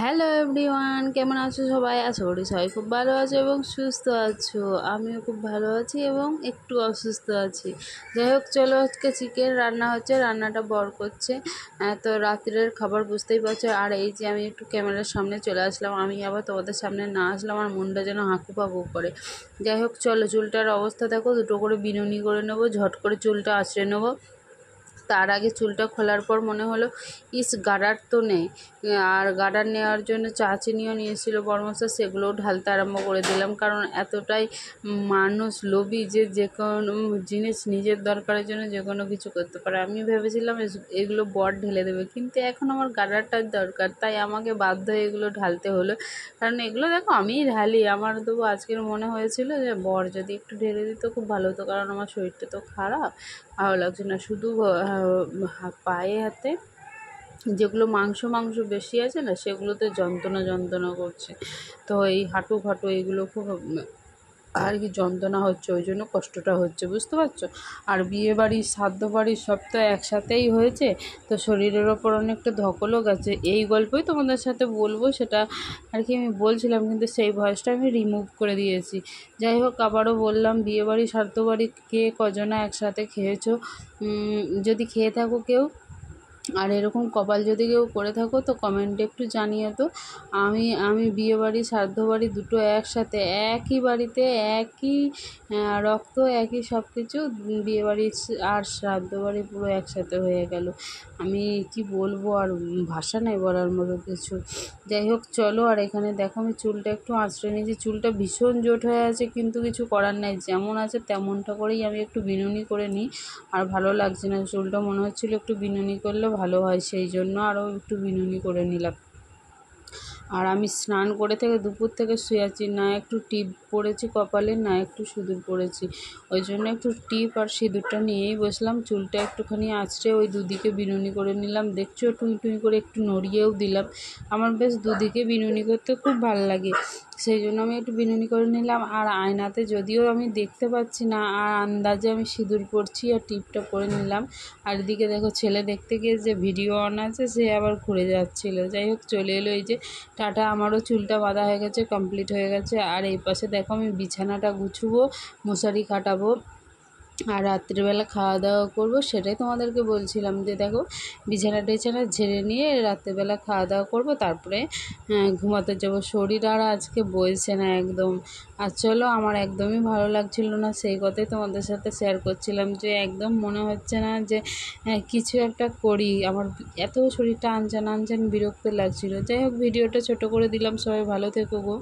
Hello everyone, কেমন আছো সবাই? আশা করি সবাই খুব ভালো আছো এবং সুস্থ আছো। আমিও খুব ভালো আছি এবং একটু অসুস্থ আছি। যাই হোক, চলো, আজকে চিকেন রান্না হচ্ছে, রান্নাটা বর করছে। তো রাত্রের খাবার বুঝতেই পারছো। আর এই যে আমি একটু ক্যামেরার সামনে চলে আসলাম, আমি আবার তোমাদের সামনে না আসলাম আমার মনটা যেন হাঁকু পাকু করে। যাই হোক, চলো, চুলটার অবস্থা দেখো, দুটো করে বিনুনি করে নেবো, ঝট করে চুলটা আঁচড়ে নেবো। তার আগে চুলটা খোলার পর মনে হলো গার্ডার তো নেই। আর গার্ডার নেওয়ার জন্য চা চিনিও নিয়ে এসেছিলো বড়মশাই, সেগুলোও ঢালতে আরম্ভ করে দিলাম। কারণ এতটাই মানুষ লোভী যে যে কোনো জিনিস নিজের দরকারের জন্য যে কোনো কিছু করতে পারে। আমি ভেবেছিলাম এগুলো বর ঢেলে দেবে, কিন্তু এখন আমার গার্ডারটার দরকার, তাই আমাকে বাধ্য হয়ে এগুলো ঢালতে হলো। কারণ এগুলো দেখো আমিই ঢালি, আমার তবু আজকের মনে হয়েছিল যে বর যদি একটু ঢেলে দিত খুব ভালো হতো, কারণ আমার শরীরটা তো খারাপ, ভালো লাগছে না। শুধু পায়ে হাতে যেগুলো মাংস বেশি আছে না, সেগুলোতে যন্ত্রণা যন্ত্রণা করছে। তো এই হাঁটু ফাটু এগুলো খুব আর কি যন্ত্রণা হচ্ছে, ওই জন্য কষ্টটা হচ্ছে, বুঝতে পারছো। আর বিয়ে বাড়ি শ্রাদ্ধ বাড়ি সব তো একসাথেই হয়েছে, তো শরীরের ওপর অনেকটা ধকলও গেছে। এই গল্পই তোমাদের সাথে বলবো, সেটা আর কি আমি বলছিলাম, কিন্তু সেই ভয়েসটা আমি রিমুভ করে দিয়েছি। যাই হোক, আবারও বললাম, বিয়ে বাড়ি শ্রাদ্ধ বাড়ি কে কজনা একসাথে খেয়েছো? যদি খেয়ে থাকো কেউ, আর এরকম কপাল যদি কেউ করে থাকো, তো কমেন্টে একটু জানিয়ে তো। আমি বিয়েবাড়ি শ্রাদ্ধ বাড়ি দুটো একসাথে, একই বাড়িতে, একই রক্ত, একই সব কিছু, বিয়েবাড়ি আর শ্রাদ্ধ বাড়ি পুরো একসাথে হয়ে গেল। আমি কি বলবো, আর ভাষা নেই বলার মতো কিছু। যাই হোক, চলো। আর এখানে দেখো, আমি চুলটা একটু আঁচড়ে নিয়েছি, চুলটা ভীষণ জোট হয়ে আছে, কিন্তু কিছু করার নাই, যেমন আছে তেমনটা করেই আমি একটু বিনুনি করে নিই। আর ভালো লাগছে না চুলটা, মনে হচ্ছিলো একটু বিনুনি করলে ভালো হয়, সেই জন্য আরও একটু বিনুনি করে নিলাম। আর আমি স্নান করে থেকে দুপুর থেকে শুয়ে আছি, না একটু টিপ পরেছি কপালে, না একটু সিঁদুর পরেছি। ওই জন্য একটু টিপ আর সিঁদুরটা নিয়েই বসলাম। চুলটা একটুখানি আঁচড়ে ওই দুদিকে বিনুনি করে নিলাম, দেখছো টুই টুই করে একটু নড়িয়েও দিলাম। আমার বেশ দুদিকে বিনুনি করতে খুব ভালো লাগে, সেই জন্য আমি একটু বিনুনি করে নিলাম। আর আয়নাতে যদিও আমি দেখতে পাচ্ছি না, আর আন্দাজে আমি সিঁদুর পরছি আর টিপটা পরে নিলাম। আর এদিকে দেখো, ছেলে দেখতে গিয়ে যে ভিডিও অন আছে, সে আবার ঘুরে যাচ্ছিলো। যাই হোক, চলে এলো। এই যে টাটা, আমারও চুলটা বাঁধা হয়ে গেছে, কমপ্লিট হয়ে গেছে। আর এই পাশে দেখো, আমি বিছানাটা গুছবো, মশারি খাটাবো, আর রাত্রিবেলা খাওয়া দাওয়া করবো। সেটাই তোমাদেরকে বলছিলাম যে দেখো, বিছানা টিছানা ঝেড়ে নিয়ে রাত্রিবেলা খাওয়া দাওয়া করবো, তারপরে ঘুমাতে যাবো। শরীর আর আজকে বলছে না একদম। আর চলো, আমার একদমই ভালো লাগছিল না, সেই কথাই তোমাদের সাথে শেয়ার করছিলাম, যে একদম মনে হচ্ছে না যে কিছু একটা করি। আমার এত শরীরটা আনচান আনচান বিরক্ত লাগছিল। যাই হোক, ভিডিওটা ছোট করে দিলাম, সবাই ভালো থেকো গো।